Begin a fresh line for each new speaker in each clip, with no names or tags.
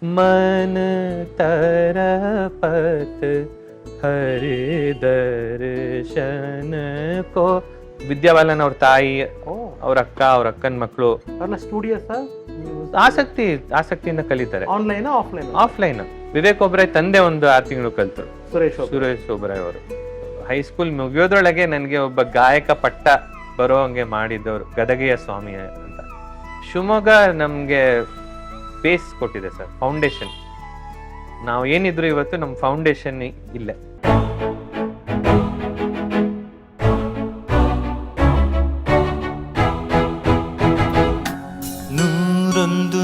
मन तरपत हरि दर्शन को. ವಿದ್ಯಾಬಾಲನ್ ಅವ್ರ ತಾಯಿ, ಅವ್ರ ಅಕ್ಕ, ಅವ್ರ ಅಕ್ಕನ ಮಕ್ಕಳು
ಸ್ಟೂಡಿಯೋಸ್
ಆಸಕ್ತಿಯಿಂದ ಕಲಿತಾರೆ.
Online offline?
ಆಫ್ಲೈನ್. ವಿವೇಕ್ ಒಬ್ರಾಯ್ ತಂದೆ ಒಂದು 6 ತಿಂಗಳು ಕಲ್ತರು.
ಸುರೇಶ್
ಒಬ್ರಾಯ್ ಅವರು ಹೈಸ್ಕೂಲ್ ಮುಗಿಯೋದ್ರೊಳಗೆ ನನಗೆ ಒಬ್ಬ ಗಾಯಕ ಪಟ್ಟ ಬರೋ ಹಂಗೆ ಮಾಡಿದ್ದವರು ಗದಗೆಯ ಸ್ವಾಮಿ ಅಂತ. ಶಿವಮೊಗ್ಗ ನಮ್ಗೆ ಬೇಸ್ ಕೊಟ್ಟಿದೆ ಸರ್, ಫೌಂಡೇಶನ್. ನಾವು ಏನಿದ್ರು ಇವತ್ತು ನಮ್ಮ ಫೌಂಡೇಶನ್ ಇಲ್ಲೇ.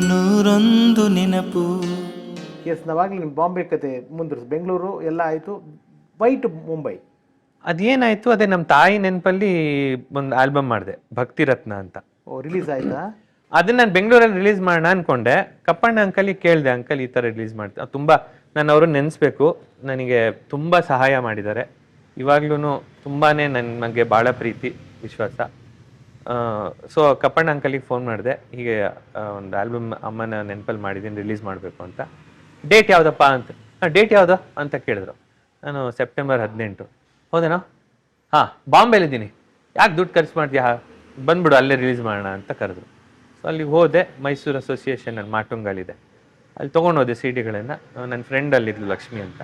ನೂರೊಂದು ನೆನಪು.
ಎಸ್, ನಾವಾಗ್ಲಿ ನಿಮ್ ಬಾಂಬೆ ಕತೆ ಮುಂದುವರಿಸಿ. ಬೆಂಗಳೂರು ಎಲ್ಲ ಆಯ್ತು, ವೈಟ್ ಮುಂಬೈ
ಅದೇನಾಯ್ತು, ಅದೇ ನಮ್ಮ ತಾಯಿ ನೆನಪಲ್ಲಿ ಒಂದು ಆಲ್ಬಮ್ ಮಾಡಿದೆ, ಭಕ್ತಿ ರತ್ನ ಅಂತ.
ರಿಲೀಸ್ ಆಯ್ತಾ?
ಅದನ್ನ ನಾನು ಬೆಂಗಳೂರಲ್ಲಿ ರಿಲೀಸ್ ಮಾಡೋಣ ಅನ್ಕೊಂಡೆ. ಕಪ್ಪಣ್ಣ ಅಂಕಲಿಗೆ ಕೇಳಿದೆ, ಅಂಕಲ್ ಈ ಥರ ರಿಲೀಸ್ ಮಾಡ್ತಾರೆ. ತುಂಬ ನಾನು ಅವ್ರನ್ನ ನೆನೆಸ್ಬೇಕು, ನನಗೆ ತುಂಬ ಸಹಾಯ ಮಾಡಿದ್ದಾರೆ. ಇವಾಗ್ಲೂ ತುಂಬಾ ನನಗೆ ಭಾಳ ಪ್ರೀತಿ ವಿಶ್ವಾಸ. ಸೊ ಕಪ್ಪಣ್ಣ ಅಂಕಲಿಗೆ ಫೋನ್ ಮಾಡಿದೆ, ಹೀಗೆ ಒಂದು ಆಲ್ಬಮ್ ಅಮ್ಮನ ನೆನಪಲ್ಲಿ ಮಾಡಿದ್ದೀನಿ, ರಿಲೀಸ್ ಮಾಡಬೇಕು ಅಂತ. ಡೇಟ್ ಯಾವುದಪ್ಪ ಅಂತ. ಡೇಟ್ ಯಾವುದು ಅಂತ ಕೇಳಿದ್ರು. ನಾನು ಸೆಪ್ಟೆಂಬರ್ 18. ಹೌದೇನೋ? ಹಾಂ, ಬಾಂಬೆಲಿದ್ದೀನಿ. ಯಾಕೆ ದುಡ್ಡು ಖರ್ಚು ಮಾಡ್ತೀಯಾ, ಬಂದ್ಬಿಡು ಅಲ್ಲೇ ರಿಲೀಸ್ ಮಾಡೋಣ ಅಂತ ಕರೆದ್ರು. ಸೊ ಅಲ್ಲಿಗೆ ಹೋದೆ. ಮೈಸೂರು ಅಸೋಸಿಯೇಷನ್ ಅಲ್ಲಿ ಮಾಟುಂಗಲ್ಲಿದೆ, ಅಲ್ಲಿ ತೊಗೊಂಡೋದೆ ಸಿ ಡಿಗಳನ್ನು. ನನ್ನ ಫ್ರೆಂಡ್ ಅಲ್ಲಿದ್ಲು ಲಕ್ಷ್ಮಿ ಅಂತ,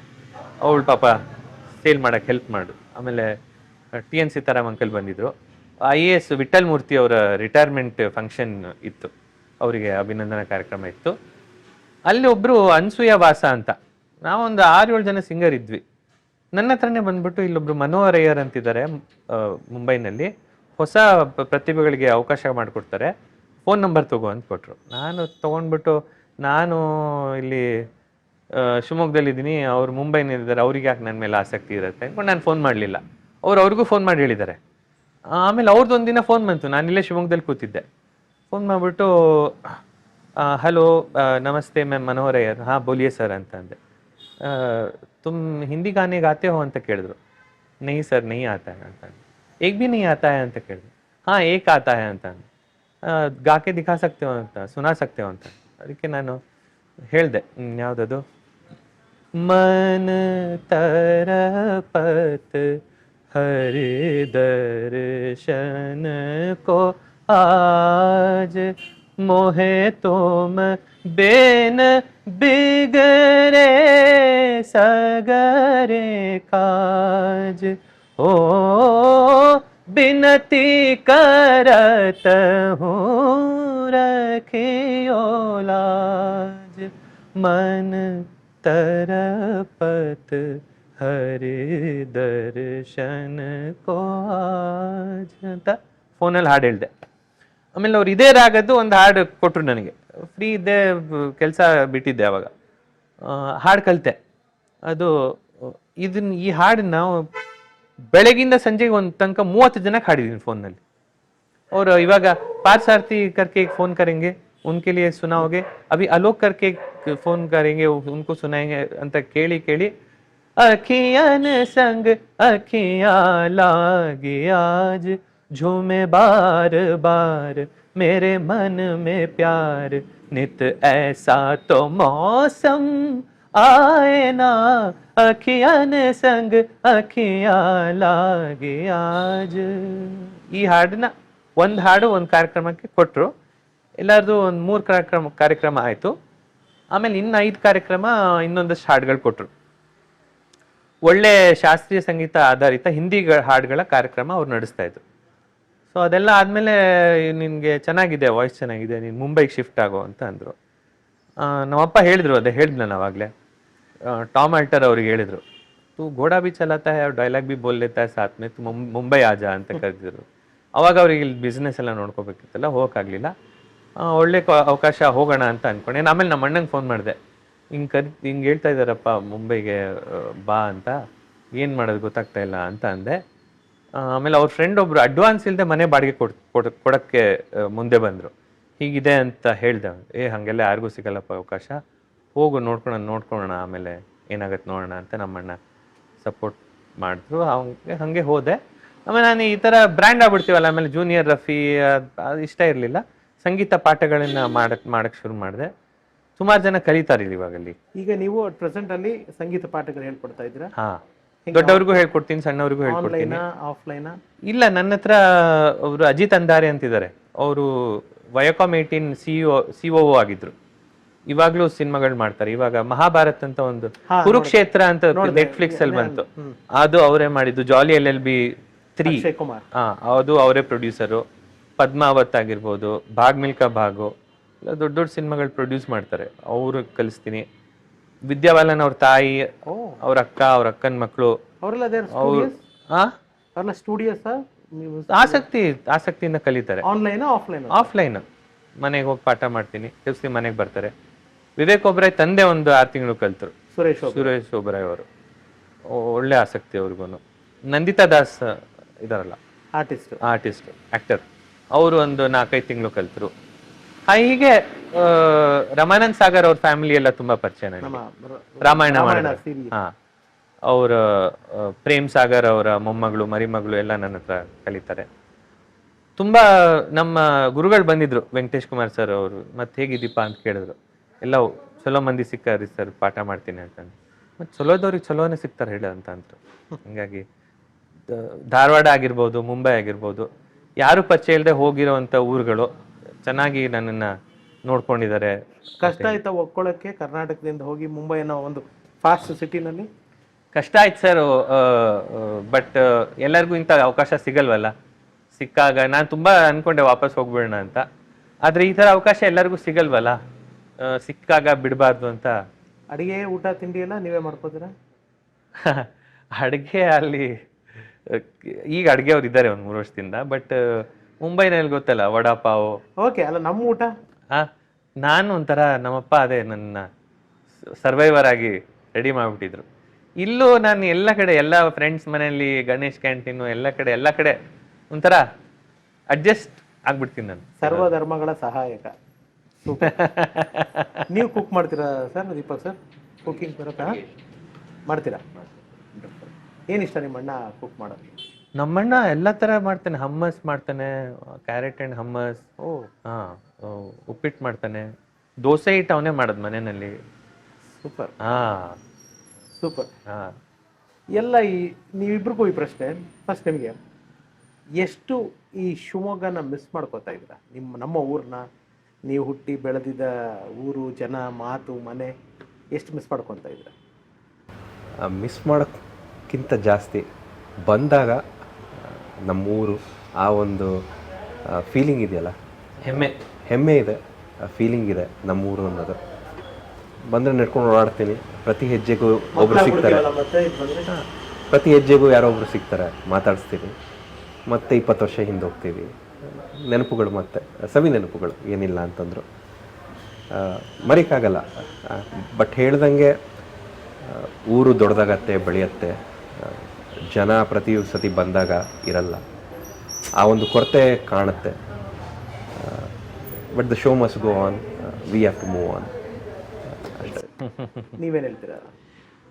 ಅವಳು ಪಾಪ ಸೇಲ್ ಮಾಡೋಕ್ಕೆ ಹೆಲ್ಪ್ ಮಾಡು. ಆಮೇಲೆ TN ಸೀತಾರಾಮ್ ಅಂಕಲ್ ಬಂದಿದ್ರು. IAS ವಿಠಲ್ ಮೂರ್ತಿ ಅವರ ರಿಟೈರ್ಮೆಂಟ್ ಫಂಕ್ಷನ್ ಇತ್ತು, ಅವರಿಗೆ ಅಭಿನಂದನಾ ಕಾರ್ಯಕ್ರಮ ಇತ್ತು. ಅಲ್ಲಿ ಒಬ್ಬರು ಅನ್ಸೂಯ ವಾಸ ಅಂತ, ನಾವೊಂದು 6-7 ಜನ ಸಿಂಗರ್ ಇದ್ವಿ. ನನ್ನ ಹತ್ರನೇ ಬಂದ್ಬಿಟ್ಟು ಇಲ್ಲೊಬ್ರು ಮನೋಹರ್ ಅಯ್ಯರ್ ಅಂತಿದ್ದಾರೆ ಮುಂಬೈನಲ್ಲಿ, ಹೊಸ ಪ್ರತಿಭೆಗಳಿಗೆ ಅವಕಾಶ ಮಾಡಿಕೊಡ್ತಾರೆ, ಫೋನ್ ನಂಬರ್ ತಗೋ ಅಂತ ಕೊಟ್ಟರು. ನಾನು ತೊಗೊಂಡ್ಬಿಟ್ಟು, ನಾನು ಇಲ್ಲಿ ಶಿವಮೊಗ್ಗದಲ್ಲಿದ್ದೀನಿ, ಅವ್ರು ಮುಂಬೈನಲ್ಲಿದ್ದಾರೆ, ಅವ್ರಿಗೆ ಯಾಕೆ ನನ್ನ ಮೇಲೆ ಆಸಕ್ತಿ ಇರುತ್ತೆ ಅಂದ್ಕೊಂಡು ನಾನು ಫೋನ್ ಮಾಡಲಿಲ್ಲ. ಅವ್ರಿಗೂ ಫೋನ್ ಮಾಡಿ ಹೇಳಿದ್ದಾರೆ. ಆಮೇಲೆ ಅವ್ರದ್ದು ಒಂದಿನ ಫೋನ್ ಬಂತು, ನಾನಿಲ್ಲೇ ಶಿವಮೊಗ್ಗದಲ್ಲಿ ಕೂತಿದ್ದೆ. ಫೋನ್ ಮಾಡಿಬಿಟ್ಟು, ಹಲೋ ನಮಸ್ತೆ ಮ್ಯಾಮ್ ಮನೋಹರ್ ಅಯ್ಯರ್. ಹಾಂ ಬೋಲಿಯೇ ಸರ್ ಅಂತ ಅಂದೆ. ತುಮ್ ಹಿಂದಿ ಗಾನೆ ಗಾತೆ ಹೋ ಅಂತ ಕೇಳಿದ್ರು. ನಹೀ ಸರ್ ನಹೀ ಆತಾ ಹೈ ಅಂತ ಅಂದೆ. ಏಕ್ ಭಿ ನಹೀ ಆತಾ ಹೈ ಅಂತ ಕೇಳಿದ್ರು. ಹಾಂ ಏಕ್ ಆತಾ ಹೈ ಅಂತ ಅಂದೆ. ಗಾಕೆ ದಿಖಾ ಸಕ್ತೆ ಹೋ ಅಂತ, ಸುನಾ ಸಕ್ತೆ ಹೋ ಅಂತ. ಅದಕ್ಕೆ ನಾನು ಹೇಳಿದೆ, ಯಾವುದದು, ಮನ ತರಪತ್ ಹರಿ ದರ್ಶನ ಕೋ ಆಜ್ मोहे तुम बेन बिगरे सगरे काज. ओ बिनती करत हूँ रखियो लाज. मन तरपत हरि दर्शन को आज ಅಂತ ಫೋನಲ್ಲಿ ಹಾಡು ಹೇಳಿದೆ. ಆಮೇಲೆ ಅವ್ರು ಇದೇ ರಾಗದ್ದು ಒಂದು ಹಾಡು ಕೊಟ್ಟರು ನನಗೆ. ಫ್ರೀ ಇದ್ದೆ, ಕೆಲಸ ಬಿಟ್ಟಿದ್ದೆ ಅವಾಗ. ಹಾಡು ಕಲಿತೆ. ಅದು ಈ ಹಾಡನ್ನ ಬೆಳಗಿಂದ ಸಂಜೆಗೆ ಒಂದು ತನಕ 30 ಜನಕ್ಕೆ ಹಾಡಿದ್ದೀನಿ ಫೋನ್ನಲ್ಲಿ. ಅವರು ಇವಾಗ ಪಾರ್ಥಸಾರಥಿ करके एक फोन करेंगे, उनके लिए सुनाओगे, अभी आलोक करके फोन करेंगे, उनको सुनाएंगे ಅಂತ ಕೇಳಿ ಕೇಳಿ अखियन संग अखियां लागी आज, झूमे बार बार मेरे मन में प्यार, नित ऐसा तो मौसम आए ना, अखियन संग अखियां लागी आज. ಈ ಹಾಡನ್ನ ಒಂದು ಹಾಡು ಒಂದು ಕಾರ್ಯಕ್ರಮಕ್ಕೆ ಕೊಟ್ಟರು. ಎಲ್ಲರದು ಒಂದು 3 ಕಾರ್ಯಕ್ರಮ ಆಯಿತು. ಆಮೇಲೆ ಇನ್ನು 5 ಕಾರ್ಯಕ್ರಮ ಇನ್ನೊಂದಷ್ಟು ಹಾಡುಗಳು ಕೊಟ್ಟರು. ಒಳ್ಳೆ ಶಾಸ್ತ್ರೀಯ ಸಂಗೀತ ಆಧಾರಿತ ಹಿಂದಿ ಹಾಡುಗಳ ಕಾರ್ಯಕ್ರಮ ಅವ್ರು ನಡೆಸ್ತಾ ಇದ್ರು. ಸೊ ಅದೆಲ್ಲ ಆದಮೇಲೆ, ನಿನಗೆ ಚೆನ್ನಾಗಿದೆ, ವಾಯ್ಸ್ ಚೆನ್ನಾಗಿದೆ, ನೀನು ಮುಂಬೈಗೆ ಶಿಫ್ಟ್ ಆಗೋ ಅಂತ ಅಂದರು. ನಮ್ಮಪ್ಪ ಹೇಳಿದ್ರು, ಅದೇ ಹೇಳಿದ್ನ ನಾವಾಗಲೇ, ಟಾಮ್ ಆಲ್ಟರ್ ಅವ್ರಿಗೆ ಹೇಳಿದರು, ತೂ ಘೋಡಾ ಬಿ ಚಲಾತಾ ಹೈ, ಡೈಲಾಗ್ ಬಿ ಬೋಲ್ ಲೇತಾ ಹೈ ಸಾತ್ ಮೇ, ತು ಮುಂಬೈ ಆಜಾ ಅಂತ ಕರೆದಿದ್ರು. ಅವಾಗ ಅವ್ರಿಗೆ ಇಲ್ಲಿ ಬಿಸ್ನೆಸ್ ಎಲ್ಲ ನೋಡ್ಕೋಬೇಕಿತ್ತಲ್ಲ, ಹೋಗೋಕ್ಕಾಗಲಿಲ್ಲ. ಒಳ್ಳೆ ಅವಕಾಶ, ಹೋಗೋಣ ಅಂತ ಅಂದ್ಕೊಂಡೆ. ಆಮೇಲೆ ನಮ್ಮ ಅಣ್ಣಂಗೆ ಫೋನ್ ಮಾಡಿದೆ, ಹಿಂಗೆ ಹೇಳ್ತಾ ಇದ್ದಾರಪ್ಪ ಮುಂಬೈಗೆ ಬಾ ಅಂತ, ಏನು ಮಾಡೋದು ಗೊತ್ತಾಗ್ತಾ ಇಲ್ಲ ಅಂತ ಅಂದೆ. ಆಮೇಲೆ ಅವ್ರ ಫ್ರೆಂಡ್ ಒಬ್ರು ಅಡ್ವಾನ್ಸ್ ಇಲ್ಲದೆ ಮನೆ ಬಾಡಿಗೆ ಕೊಡೋಕ್ಕೆ ಮುಂದೆ ಬಂದರು. ಹೀಗಿದೆ ಅಂತ ಹೇಳ್ದೆ. ಹಾಗೆಲ್ಲ ಯಾರಿಗೂ ಸಿಗಲ್ಲಪ್ಪ ಅವಕಾಶ, ಹೋಗು ನೋಡ್ಕೊಳ್ಳೋಣ ಆಮೇಲೆ ಏನಾಗತ್ತೆ ನೋಡೋಣ ಅಂತ ನಮ್ಮಣ್ಣ ಸಪೋರ್ಟ್ ಮಾಡಿದ್ರು. ಹಾಗೆ ಹೋದೆ. ಆಮೇಲೆ ನಾನು ಈ ಥರ ಬ್ರ್ಯಾಂಡ್ ಆಗ್ಬಿಡ್ತೀವಲ್ಲ, ಆಮೇಲೆ ಜೂನಿಯರ್ ರಫಿ ಅದು ಇಷ್ಟ ಇರಲಿಲ್ಲ. ಸಂಗೀತ ಪಾಠಗಳನ್ನು ಮಾಡಕ್ಕೆ ಶುರು ಮಾಡಿದೆ. ಸುಮಾರು ಜನ ಕಲಿತಾರೆ ಇವಾಗ ಅಲ್ಲಿ.
ಈಗ ನೀವು ಪ್ರೆಸೆಂಟ್ ಅಲ್ಲಿ ಸಂಗೀತ ಪಾಠಗಳು ಹೇಳ್ಕೊಡ್ತಾ ಇದ್ದೀರಾ?
ಹಾ, ದೊಡ್ಡವ್ರಿಗೂ ಹೇಳ್ಕೊಡ್ತೀನಿ, ಸಣ್ಣವ್ರಿಗೂ ಹೇಳ್ಕೊಡ್ತೀನಿ.
ಆನ್ಲೈನಾ ಆಫ್ಲೈನಾ?
ಇಲ್ಲ, ನನ್ನ ಹತ್ರ ಅವರು ಅಜಿತ್ ಅಂಧಾರೆ ಅಂತಿದ್ದಾರೆ. ಅವರು ವಯೋಕಾಮ್ 18 COO ಆಗಿದ್ರು. ಇವಾಗ್ಲೂ ಸಿನಿಮಾಗಳು ಮಾಡ್ತಾರೆ. ಇವಾಗ ಮಹಾಭಾರತ್ ಅಂತ ಒಂದು, ಕುರುಕ್ಷೇತ್ರ ಅಂತ ನೆಟ್ಫ್ಲಿಕ್ಸ್ ಅಲ್ಲಿ ಬಂತು, ಅದು ಅವರೇ ಮಾಡಿದ್ದು. ಜಾಲಿ LLB 3
ಅಕ್ಷಯ್ ಕುಮಾರ್,
ಅದು ಅವರೇ ಪ್ರೊಡ್ಯೂಸರು. ಪದ್ಮಾವತ್ ಆಗಿರ್ಬೋದು, ಭಾಗ್ ಮಿಲ್ಕಾ ಭಾಗು, ಎಲ್ಲ ದೊಡ್ಡ ದೊಡ್ಡ ಸಿನಿಮಾಗಳು ಪ್ರೊಡ್ಯೂಸ್ ಮಾಡ್ತಾರೆ. ಅವರು ಕಲಿಸ್ತೀನಿ. ವಿದ್ಯಾಬಾಲನ್ ಅವ್ರ ತಾಯಿ, ಅವ್ರ ಅಕ್ಕ, ಅವ್ರ ಅಕ್ಕನ ಮಕ್ಕಳು,
ಅವರೆಲ್ಲ ಅವರೆಲ್ಲ ಸ್ಟೂಡಿಯೋಸ್. ನೀವು
ಆಸಕ್ತಿಯಿಂದ ಕಲಿತಾರೆ.
Online offline?
ಆಫ್ಲೈನ್. ಮನೆಗೆ ಹೋಗಿ ಪಾಠ ಮಾಡ್ತೀನಿ, ಕೆಲಸ ಮನೆಗೆ ಬರ್ತಾರೆ. ವಿವೇಕ್ ಒಬ್ರಾಯ್ ತಂದೆ ಒಂದು 6 ತಿಂಗಳು ಕಲ್ತರು. ಸುರೇಶ್ ಒಬ್ರಾಯ್ ಅವರು ಒಳ್ಳೆ ಆಸಕ್ತಿ ಅವ್ರಿಗೂ. ನಂದಿತಾ ದಾಸ್ ಇದಾರಲ್ಲ, ಆರ್ಟಿಸ್ಟ್ ಆಕ್ಟರ್, ಅವರು ಒಂದು 4-5 ತಿಂಗಳು ಕಲ್ತರು. ಹೀಗೆ ರಮಾನಂದ್ ಸಾಗರ್ ಅವ್ರ ಫ್ಯಾಮಿಲಿ ಎಲ್ಲ ತುಂಬಾ ಪರಿಚಯ ನನಗೆ. ರಾಮಾಯಣ ಹಾ, ಅವ್ರ ಪ್ರೇಮ್ ಸಾಗರ್ ಅವರ ಮೊಮ್ಮಗಳು ಮರಿಮಗಳು ಎಲ್ಲ ನನ್ನ ಹತ್ರ ಕಲಿತಾರೆ. ತುಂಬಾ ನಮ್ಮ ಗುರುಗಳು ಬಂದಿದ್ರು, ವೆಂಕಟೇಶ್ ಕುಮಾರ್ ಸರ್ ಅವರು. ಮತ್ತೆ ಹೇಗಿದ್ದೀಪಾ ಅಂತ ಕೇಳಿದ್ರು. ಎಲ್ಲ ಚಲೋ ಮಂದಿ ಸಿಕ್ಕಾರಿ ಸರ್, ಪಾಠ ಮಾಡ್ತೀನಿ ಅಂತಂದು. ಮತ್ತೆ ಚಲೋದವ್ರಿಗೆ ಚಲೋನೇ ಸಿಗ್ತಾರೆ ಹೇಳ ಅಂತ ಅಂದ್ರು. ಹಂಗಾಗಿ ಧಾರವಾಡ ಆಗಿರ್ಬೋದು, ಮುಂಬೈ ಆಗಿರ್ಬೋದು, ಯಾರು ಪರಿಚಯ ಇಲ್ಲದೆ ಹೋಗಿರೋಂಥ ಊರುಗಳು ಚೆನ್ನಾಗಿ ನನ್ನನ್ನ ನೋಡ್ಕೊಂಡಿದ್ದಾರೆ.
ಕಷ್ಟ ಆಯ್ತಾ ಒಪ್ಕೊಳ್ಳೋಕ್ಕೆ? ಕರ್ನಾಟಕದಿಂದ ಹೋಗಿ ಮುಂಬೈ ಅನ್ನೋ ಒಂದು ಫಾಸ್ಟ್ ಸಿಟಿನಲ್ಲಿ
ಕಷ್ಟ ಆಯ್ತು ಸರ್. ಬಟ್ ಎಲ್ಲರಿಗೂ ಇಂಥ ಅವಕಾಶ ಸಿಗಲ್ವಲ್ಲ. ಸಿಕ್ಕಾಗ ನಾನು ತುಂಬಾ ಅನ್ಕೊಂಡೆ ವಾಪಸ್ ಹೋಗ್ಬಿಡೋಣ ಅಂತ. ಆದ್ರೆ ಈ ತರ ಅವಕಾಶ ಎಲ್ಲರಿಗೂ ಸಿಗಲ್ವಲ್ಲ, ಸಿಕ್ಕಾಗ ಬಿಡಬಾರ್ದು ಅಂತ.
ಅಡಿಗೆ, ಊಟ, ತಿಂಡಿ ಎಲ್ಲ ನೀವೇ ಮಾಡ್ಕೋತೀರಾ?
ಅಡುಗೆ ಅಲ್ಲಿ ಈಗ ಅಡುಗೆ ಅವ್ರು ಇದ್ದಾರೆ ಒಂದು 3 ವರ್ಷದಿಂದ. ಬಟ್ ಮುಂಬೈನಲ್ಲಿ ಗೊತ್ತಲ್ಲ, ವಡಾಪಾವ್.
ಓಕೆ, ಅಲ್ಲ ನಮ್ಮ ಊಟ.
ನಾನು ಒಂಥರ, ನಮ್ಮಪ್ಪ ಅದೇ ನನ್ನ ಸರ್ವೈವರ್ ಆಗಿ ರೆಡಿ ಮಾಡ್ಬಿಟ್ಟಿದ್ರು. ಇಲ್ಲೂ ನಾನು ಎಲ್ಲ ಕಡೆ, ಎಲ್ಲ ಫ್ರೆಂಡ್ಸ್ ಮನೆಯಲ್ಲಿ, ಗಣೇಶ್ ಕ್ಯಾಂಟೀನು, ಎಲ್ಲ ಕಡೆ ಒಂಥರ ಅಡ್ಜಸ್ಟ್ ಆಗ್ಬಿಡ್ತೀನಿ ನಾನು.
ಸರ್ವಧರ್ಮಗಳ ಸಹಾಯಕ. ನೀವು ಕುಕ್ ಮಾಡ್ತೀರಾ ಸರ್? ದೀಪಕ್ ಸರ್ ಕುಕಿಂಗ್ ಬರುತ್ತಾ? ಮಾಡ್ತೀರಾ? ಏನಿಷ್ಟ ನಿಮ್ಮಣ್ಣ ಕುಕ್ ಮಾಡೋದು?
ನಮ್ಮಣ್ಣ ಎಲ್ಲ ತರ ಮಾಡ್ತಾನೆ. ಹಮ್ಮಸ್ ಮಾಡ್ತಾನೆ, ಕ್ಯಾರೆಟ್ ಅಂಡ್ ಹಮ್ಮಸ್. ಉಪ್ಪಿಟ್ಟು ಮಾಡ್ತಾನೆ. ದೋಸೆ ಹಿಟ್ಟು ಅವನೇ ಮಾಡೋದು ಮನೆಯಲ್ಲಿ.
ಸೂಪರ್.
ಸೂಪರ್.
ಎಲ್ಲ ನೀವಿಬ್ರಿಗೂ ಈ ಪ್ರಶ್ನೆ ಫಸ್ಟ್, ನಿಮಗೆ ಎಷ್ಟು ಈ ಶಿವಮೊಗ್ಗನ ಮಿಸ್ ಮಾಡ್ಕೋತಾ ಇದ್ದೀರಾ? ನಮ್ಮ ಊರನ್ನ, ನೀವು ಹುಟ್ಟಿ ಬೆಳೆದಿದ್ದ ಊರು, ಜನ, ಮಾತು, ಮನೆ, ಎಷ್ಟು ಮಿಸ್ ಮಾಡ್ಕೊತಾ ಇದ್ದೀರಾ?
ಮಿಸ್ ಮಾಡೋಕ್ಕಿಂತ ಜಾಸ್ತಿ ಬಂದಾಗ ನಮ್ಮೂರು, ಆ ಒಂದು ಫೀಲಿಂಗ್ ಇದೆಯಲ್ಲ, ಹೆಮ್ಮೆ ಇದೆ, ಫೀಲಿಂಗ್ ಇದೆ ನಮ್ಮೂರು ಅನ್ನೋದು. ಬಂದರೆ ನಡ್ಕೊಂಡು ಓಡಾಡ್ತೀನಿ. ಪ್ರತಿ ಹೆಜ್ಜೆಗೂ ಒಬ್ಬರು ಸಿಗ್ತಾರೆ, ಪ್ರತಿ ಹೆಜ್ಜೆಗೂ ಯಾರೋ ಒಬ್ಬರು ಸಿಗ್ತಾರೆ, ಮಾತಾಡಿಸ್ತೀನಿ. ಮತ್ತೆ 20 ವರ್ಷ ಹಿಂದೆ ಹೋಗ್ತೀವಿ. ನೆನಪುಗಳು, ಮತ್ತೆ ಸವಿ ನೆನಪುಗಳು, ಏನಿಲ್ಲ ಅಂತಂದರು ಮರಿಕಾಗಲ್ಲ. ಬಟ್ ಹೇಳ್ದಂಗೆ ಊರು ದೊಡ್ಡದಾಗತ್ತೆ, ಬೆಳೆಯತ್ತೆ. ಜನ ಪ್ರತಿ ಸತಿ ಬಂದಾಗ ಇರಲ್ಲ, ಆ ಒಂದು ಕೊರತೆ ಕಾಣುತ್ತೆ. But the show must go on, we have to move on.
ನೀವೇನು ಹೇಳ್ತೀರಾ?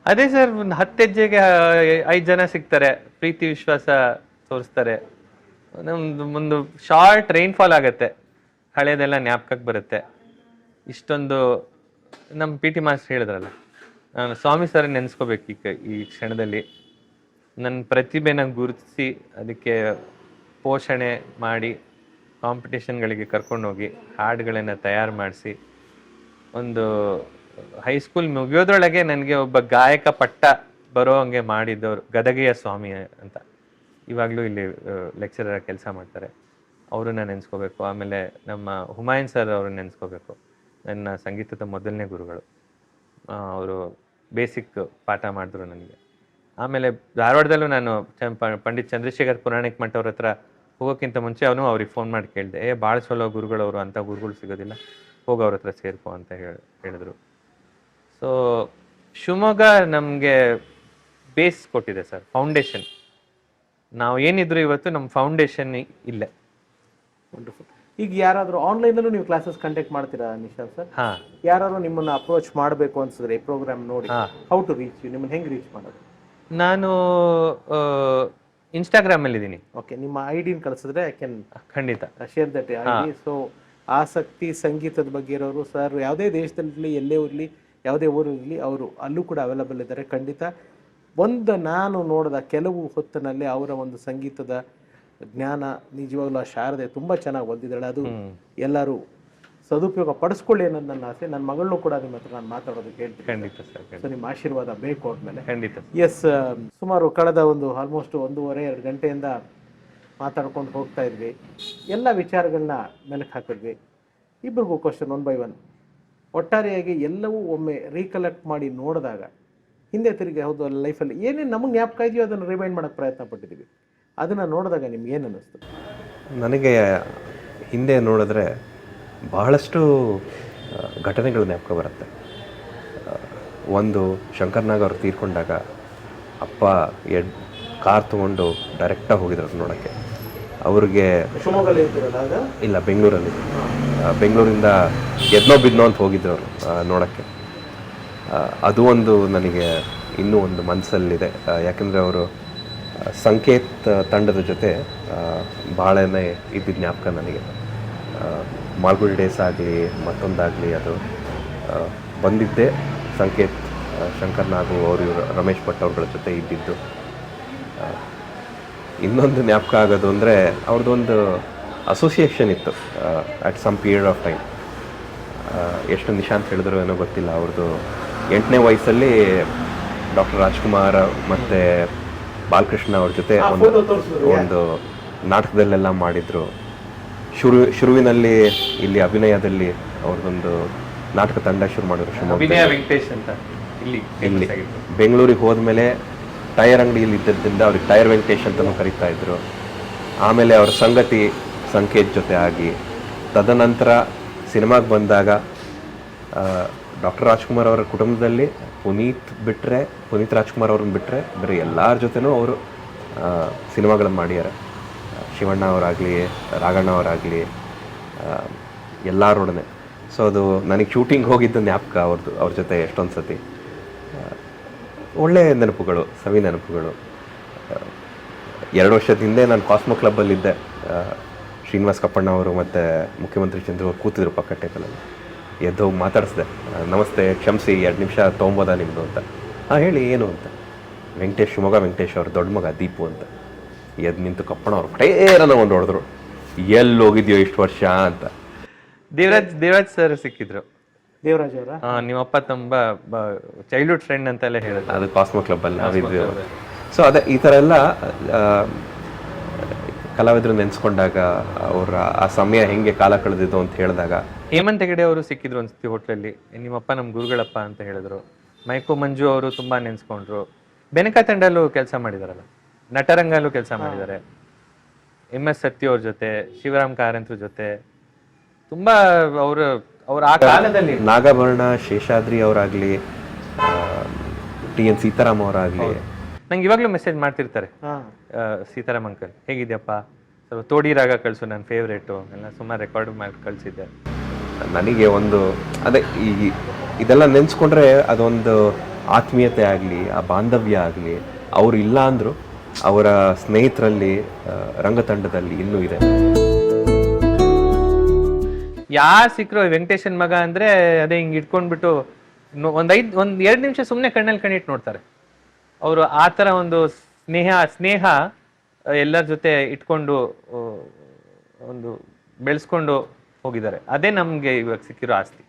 ಅದೇ ಸರ್, ಒಂದು 10 ಹೆಜ್ಜೆಗೆ 5 ಜನ ಸಿಗ್ತಾರೆ, ಪ್ರೀತಿ ವಿಶ್ವಾಸ ತೋರಿಸ್ತಾರೆ. ಒಂದು ಶಾರ್ಟ್ ರೈನ್ಫಾಲ್ ಆಗತ್ತೆ, ಹಳೇದೆಲ್ಲ ಜ್ಞಾಪಕಕ್ಕೆ ಬರುತ್ತೆ. ಇಷ್ಟೊಂದು ನಮ್ಮ PT ಮಾಸ್ಟರ್ ಹೇಳಿದ್ರಲ್ಲ, ನಾನು ಸ್ವಾಮಿ ಸರ್ ನೆನೆಸ್ಕೋಬೇಕು ಈ ಕ್ಷಣದಲ್ಲಿ. ನನ್ನ ಪ್ರತಿಭೆನ ಗುರುತಿಸಿ ಅದಕ್ಕೆ ಪೋಷಣೆ ಮಾಡಿ ಕಾಂಪಿಟೇಷನ್ಗಳಿಗೆ ಕರ್ಕೊಂಡೋಗಿ ಹಾಡುಗಳನ್ನು ತಯಾರು ಮಾಡಿಸಿ, ಒಂದು ಹೈಸ್ಕೂಲ್ ಮುಗಿಯೋದ್ರೊಳಗೆ ನನಗೆ ಒಬ್ಬ ಗಾಯಕ ಪಟ್ಟ ಬರೋ ಹಂಗೆ ಮಾಡಿದ್ದವರು ಗದಗೆಯ ಸ್ವಾಮಿ ಅಂತ. ಇವಾಗಲೂ ಇಲ್ಲಿ ಲೆಕ್ಚರರ್ ಕೆಲಸ ಮಾಡ್ತಾರೆ. ಅವ್ರನ್ನ ನೆನೆಸ್ಕೋಬೇಕು. ಆಮೇಲೆ ನಮ್ಮ ಹುಮಾಯೂನ್ ಸರ್ ಅವ್ರನ್ನ ನೆನೆಸ್ಕೋಬೇಕು, ನನ್ನ ಸಂಗೀತದ ಮೊದಲನೇ ಗುರುಗಳು. ಅವರು ಬೇಸಿಕ್ ಪಾಠ ಮಾಡಿದ್ರು ನನಗೆ. ಆಮೇಲೆ ಧಾರವಾಡದಲ್ಲೂ ನಾನು ಪಂಡಿತ್ ಚಂದ್ರಶೇಖರ್ ಪುರಾಣಿಕ್ ಮಠ ಅವ್ರ ಹತ್ರ ಹೋಗೋಕ್ಕಿಂತ ಮುಂಚೆ ಅವನು ಅವ್ರಿಗೆ ಫೋನ್ ಮಾಡಿ ಕೇಳಿದೆ, ಭಾಳ ಚಲೋ ಗುರುಗಳವರು, ಅಂಥ ಗುರುಗಳು ಸಿಗೋದಿಲ್ಲ, ಹೋಗಿ ಅವ್ರ ಹತ್ರ ಸೇರ್ಕೊ ಅಂತ ಹೇಳಿದ್ರು. ಸೊ ಶಿವಮೊಗ್ಗ ನಮಗೆ ಬೇಸ್ ಕೊಟ್ಟಿದೆ ಸರ್, ಫೌಂಡೇಶನ್. ನಾವು ಏನಿದ್ರು ಇವತ್ತು ನಮ್ಮ ಫೌಂಡೇಶನ್ ಇಲ್ಲೇ.
ವಂಡರ್ಫುಲ್. ಈಗ ಯಾರಾದರೂ ಆನ್ಲೈನಲ್ಲೂ ನೀವು ಕ್ಲಾಸಸ್ ಕಂಡಕ್ಟ್ ಮಾಡ್ತೀರಾ ನಿಶಾಂತ್ ಸರ್? ಯಾರು ನಿಮ್ಮನ್ನು ಅಪ್ರೋಚ್ ಮಾಡಬೇಕು ಅನ್ಸಿದ್ರೆ ಈ ಪ್ರೋಗ್ರಾಮ್ ನೋಡಿ, ಹೌ ಟು ರೀಚ್ ಯು? ನಿಮ್ಮನ್ನು ಹೆಂಗೆ ರೀಚ್ ಮಾಡೋದು?
ನಾನು ಇನ್ಸ್ಟಾಗ್ರಾಮಲ್ಲಿ ಇದ್ದೀನಿ.
ಓಕೆ, ನಿಮ್ಮ ID ಕಳಿಸಿದ್ರೆ ಐ ಕ್ಯಾನ್
ಖಂಡಿತ
ಶೇರ್ ದಟ್ ID. ಸೊ ಆಸಕ್ತಿ ಸಂಗೀತದ ಬಗ್ಗೆ ಇರೋರು ಸರ್ ಯಾವುದೇ ದೇಶದಲ್ಲಿ ಎಲ್ಲೇ ಇರಲಿ ಯಾವುದೇ ಊರಿರಲಿ ಅವರು ಅಲ್ಲೂ ಕೂಡ ಅವೈಲಬಲ್ ಇದ್ದಾರೆ. ಖಂಡಿತ ನಾನು ನೋಡಿದ ಕೆಲವು ಹೊತ್ತಿನಲ್ಲಿ ಅವರ ಒಂದು ಸಂಗೀತದ ಜ್ಞಾನ ನಿಜವಾಗ್ಲೂ ಆ ಶಾರದೆ ತುಂಬ ಚೆನ್ನಾಗಿ ಹೊಂದಿದ್ದಾಳೆ. ಅದು ಎಲ್ಲರೂ ಸದುಪಯೋಗ ಪಡಿಸ್ಕೊಳ್ಳಿ ಅನ್ನೋದು ನನ್ನ ಆಸೆ. ನನ್ನ ಮಗಳನ್ನೂ ಕೂಡ ನಿಮ್ಮ ಹತ್ರ ನಾನು ಮಾತಾಡೋದಕ್ಕೆ ಹೇಳ್ತೀನಿ.
ಖಂಡಿತ ಸರ್,
ಸೊ ನಿಮ್ಮ ಆಶೀರ್ವಾದ ಬೇಕು ಅವ್ರ
ಖಂಡಿತ.
ಎಸ್, ಸುಮಾರು ಕಳೆದ ಒಂದು ಆಲ್ಮೋಸ್ಟ್ 1.5-2 ಗಂಟೆಯಿಂದ ಮಾತಾಡ್ಕೊಂಡು ಹೋಗ್ತಾ ಇದ್ವಿ. ಎಲ್ಲ ವಿಚಾರಗಳನ್ನ ಮೆಲುಕು ಹಾಕಿದ್ವಿ. ಇಬ್ಬರಿಗೂ ಕ್ವಶನ್ 1 by 1. ಒಟ್ಟಾರೆಯಾಗಿ ಎಲ್ಲವೂ ಒಮ್ಮೆ ರೀಕಲೆಕ್ಟ್ ಮಾಡಿ ನೋಡಿದಾಗ ಹಿಂದೆ ತಿರುಗಿ ಹೌದು ಲೈಫಲ್ಲಿ ಏನೇನು ನಮಗೆ ಜ್ಞಾಪಕ ಇದೆಯೋ ಅದನ್ನು ರಿಮೈಂಡ್ ಮಾಡೋಕ್ಕೆ ಪ್ರಯತ್ನ ಪಟ್ಟಿದ್ದೀವಿ. ಅದನ್ನು ನೋಡಿದಾಗ ನಿಮ್ಗೆ ಏನು ಅನ್ನಿಸ್ತು?
ನನಗೆ ಹಿಂದೆ ನೋಡಿದ್ರೆ ಬಹಳಷ್ಟು ಘಟನೆಗಳು ಜ್ಞಾಪಕ ಬರುತ್ತೆ. ಒಂದು ಶಂಕರ್ನಾಗ್ ಅವ್ರು ತೀರ್ಕೊಂಡಾಗ ಅಪ್ಪ ಕಾರ್ ತೊಗೊಂಡು ಡೈರೆಕ್ಟಾಗಿ ಹೋಗಿದ್ರು ನೋಡೋಕ್ಕೆ. ಅವ್ರಿಗೆ
ಶಿವಮೊಗ್ಗದಲ್ಲಿ
ಇಲ್ಲ, ಬೆಂಗಳೂರಲ್ಲಿ, ಬೆಂಗಳೂರಿಂದ ಎದ್ನೋ ಬಿದ್ನೋ ಅಂತ ಹೋಗಿದ್ರು ಅವರು ನೋಡೋಕ್ಕೆ. ಅದು ಒಂದು ನನಗೆ ಇನ್ನೂ ಒಂದು ಮನಸ್ಸಲ್ಲಿದೆ. ಯಾಕೆಂದರೆ ಅವರು ಸಂಕೇತ್ ತಂಡದ ಜೊತೆ ಭಾಳನೇ ಇದ್ದಿದ್ದ ಜ್ಞಾಪಕ ನನಗೆ. ಮಾಲ್ಗುಡಿ ಡೇಸ್ ಆಗಲಿ ಮತ್ತೊಂದಾಗಲಿ ಅದು ಬಂದಿದ್ದೆ ಸಂಕೇತ್, ಶಂಕರ್ನಾಗು ಅವರು ಇವರು ರಮೇಶ್ ಭಟ್ ಅವ್ರಗಳ ಜೊತೆ ಇದ್ದಿದ್ದು. ಇನ್ನೊಂದು ಜ್ಞಾಪಕ ಆಗೋದು ಅಂದರೆ ಅವ್ರದ್ದೊಂದು ಅಸೋಸಿಯೇಷನ್ ಇತ್ತು at some period of time. ಎಷ್ಟು ನಿಶಾಂತ್ ಹೇಳಿದ್ರು ಏನೋ ಗೊತ್ತಿಲ್ಲ, ಅವ್ರದ್ದು 8ನೇ ವಯಸ್ಸಲ್ಲಿ ಡಾಕ್ಟರ್ ರಾಜ್ಕುಮಾರ್ ಮತ್ತು ಬಾಲಕೃಷ್ಣ ಅವ್ರ ಜೊತೆ ಒಂದು ನಾಟಕದಲ್ಲೆಲ್ಲ ಮಾಡಿದರು. ಶುರುವಿನಲ್ಲಿ ಇಲ್ಲಿ ಅಭಿನಯದಲ್ಲಿ ಅವ್ರದ್ದೊಂದು ನಾಟಕ ತಂಡ ಶುರು ಮಾಡಿದ್ರು ಶಿವಮೊಗ್ಗ.
ವೆಂಕಟೇಶ್ ಅಂತ
ಇಲ್ಲಿ ಬೆಂಗಳೂರಿಗೆ ಹೋದ್ಮೇಲೆ ಟೈರ್ ಅಂಗಡಿಯಲ್ಲಿ ಇದ್ದದ್ರಿಂದ ಅವ್ರಿಗೆ ಟೈರ್ ವೆಂಕಟೇಶ್ ಅಂತಲೂ ಕರೀತಾ ಇದ್ರು. ಆಮೇಲೆ ಅವ್ರ ಸಂಗತಿ ಸಂಕೇತ್ ಜೊತೆ ಆಗಿ ತದನಂತರ ಸಿನಿಮಾಗೆ ಬಂದಾಗ ಡಾಕ್ಟರ್ ರಾಜ್ಕುಮಾರ್ ಅವರ ಕುಟುಂಬದಲ್ಲಿ ಪುನೀತ್ ರಾಜ್ಕುಮಾರ್ ಅವ್ರನ್ನ ಬಿಟ್ಟರೆ ಬೇರೆ ಎಲ್ಲರ ಜೊತೆನೂ ಅವರು ಸಿನಿಮಾಗಳನ್ನು ಮಾಡ್ಯಾರ. ಶಿವಣ್ಣ ಅವರಾಗಲಿ, ರಾಘಣ್ಣ ಅವರಾಗಲಿ, ಎಲ್ಲರೊಡನೆ. ಸೊ ಅದು ನನಗೆ ಶೂಟಿಂಗ್ ಹೋಗಿದ್ದ ಜ್ಞಾಪಕ ಅವ್ರ ಜೊತೆ ಎಷ್ಟೊಂದು ಸತಿ. ಒಳ್ಳೆಯ ನೆನಪುಗಳು, ಸವಿ ನೆನಪುಗಳು. 2 ವರ್ಷದ ಹಿಂದೆ ನಾನು ಕಾಸ್ಮೋ ಕ್ಲಬ್ಬಲ್ಲಿದ್ದೆ. ಶ್ರೀನಿವಾಸ್ ಕಪ್ಪಣ್ಣ ಅವರು ಮತ್ತು ಮುಖ್ಯಮಂತ್ರಿ ಚಂದ್ರು ಅವರು ಕೂತಿದ್ರು ಪಕ್ಕ ಟೇಬಲಲ್ಲಿ. ಎದ್ದು ಹೋಗಿ ಮಾತಾಡಿಸ್ದೆ, ನಮಸ್ತೆ, ಕ್ಷಮಿಸಿ 2 ನಿಮಿಷ ತೊಗೊಂಬೋದಾ ನಿಮ್ಮದು ಅಂತ. ಹೇಳಿ ಏನು ಅಂತ. ಶಿವಮೊಗ್ಗ ವೆಂಕಟೇಶ್ ಅವ್ರ ದೊಡ್ಡ ಮಗ ದೀಪು ಅಂತ. ಎದ್ದು ನಿಂತು ಕಪ್ಪಣ್ಣ ಅವ್ರು ಟೇರನ್ನ ಒಂದು ಹೊಡೆದ್ರು, ಎಲ್ಲಿ ಹೋಗಿದ್ಯೋ ಇಷ್ಟು ವರ್ಷ ಅಂತ.
ದೇವರಾಜ್ ಸರ್ ಸಿಕ್ಕಿದ್ರು.
ದೇವರಾಜ್ ಅವರ
ನಿಮ್ಮಪ್ಪ ತುಂಬ ಚೈಲ್ಡ್ಹುಡ್ ಫ್ರೆಂಡ್ ಅಂತೆಲ್ಲ ಹೇಳಿದ್ರು.
ಅದು ಕಾಸ್ಮೋ ಕ್ಲಬ್ಬಲ್ಲಿ ನಾವಿದ್ವಿ. ಸೊ ಅದೇ ಈ ಥರ ಎಲ್ಲ ಕಲಾವಿದರು ನೆನೆಸ್ಕೊಂಡಾಗ ಅವರ ಆ ಸಮಯ ಹೆಂಗೆ ಕಾಲ ಕಳೆದಿದ್ದು ಅಂತ ಹೇಳಿದಾಗ.
ಹೇಮಂತ್ ಹೆಗಡೆ ಅವರು ಸಿಕ್ಕಿದ್ರು ಅನ್ಸುತ್ತೆ ಹೋಟ್ಲಲ್ಲಿ. ನಿಮ್ಮಪ್ಪ ನಮ್ಮ ಗುರುಗಳಪ್ಪ ಅಂತ ಹೇಳಿದ್ರು. ಮೈಕೋ ಮಂಜು ಅವರು ತುಂಬಾ ನೆನೆಸ್ಕೊಂಡ್ರು. ಬೆನಕ ತಂಡಲ್ಲೂ ಕೆಲಸ ಮಾಡಿದಾರಲ್ಲ, ನಟರಂಗಲ್ಲೂ ಕೆಲಸ ಮಾಡಿದ್ದಾರೆ. MS ಸತ್ಯ ಅವ್ರ ಜೊತೆ, ಶಿವರಾಮ್ ಕಾರಂತ್ರ ಜೊತೆ ತುಂಬಾ ಅವ್ರ ಆ ಕಾಲದಲ್ಲಿ
ನಾಗಾಭರಣ ಶೇಷಾದ್ರಿ ಅವರಾಗ್ಲಿ, TN ಸೀತಾರಾಮ್ ಅವರಾಗ್ಲಿ
ನಂಗೆ ಇವಾಗ್ಲೂ ಮೆಸೇಜ್ ಮಾಡ್ತಿರ್ತಾರೆ. ಸೀತಾರಾಮ್ ಅಂಕಲ್ ಹೇಗಿದ್ಯಪ್ಪ, ಸ್ವಲ್ಪ ತೋಡಿ ರಾಗ ಕಳಿಸು, ನನ್ನ ಫೇವ್ರೇಟು ಎಲ್ಲ ಸುಮಾರು ರೆಕಾರ್ಡ್ ಮಾಡಿ ಕಳಿಸಿದ್ದೆ.
ನನಗೆ ಒಂದು ಅದೇ ಇದೆಲ್ಲ ನೆನೆಸ್ಕೊಂಡ್ರೆ ಅದೊಂದು ಆತ್ಮೀಯತೆ ಆಗಲಿ, ಆ ಬಾಂಧವ್ಯ ಆಗಲಿ ಅವರು ಇಲ್ಲ ಅಂದರು ಅವರ ಸ್ನೇಹಿತರಲ್ಲಿ ರಂಗತಂಡದಲ್ಲಿ ಇನ್ನೂ ಇದೆ.
ಯಾರು ಸಿಕ್ಕರು ವೆಂಕಟೇಶನ್ ಮಗ ಅಂದ್ರೆ ಅದೇ ಹಿಂಗೆ ಇಟ್ಕೊಂಡ್ಬಿಟ್ಟು ಒಂದ್ 2 ನಿಮಿಷ ಸುಮ್ಮನೆ ಕಣ್ಣಲ್ಲಿ ಕಣ್ಣಿಟ್ಟು ನೋಡ್ತಾರೆ. ಅವರು ಆ ಥರ ಒಂದು ಸ್ನೇಹ ಎಲ್ಲರ ಜೊತೆ ಇಟ್ಕೊಂಡು ಒಂದು ಬೆಳೆಸ್ಕೊಂಡು ಹೋಗಿದ್ದಾರೆ. ಅದೇ ನಮ್ಗೆ ಇವಾಗ ಸಿಕ್ಕಿರೋ ಆಸ್ತಿ.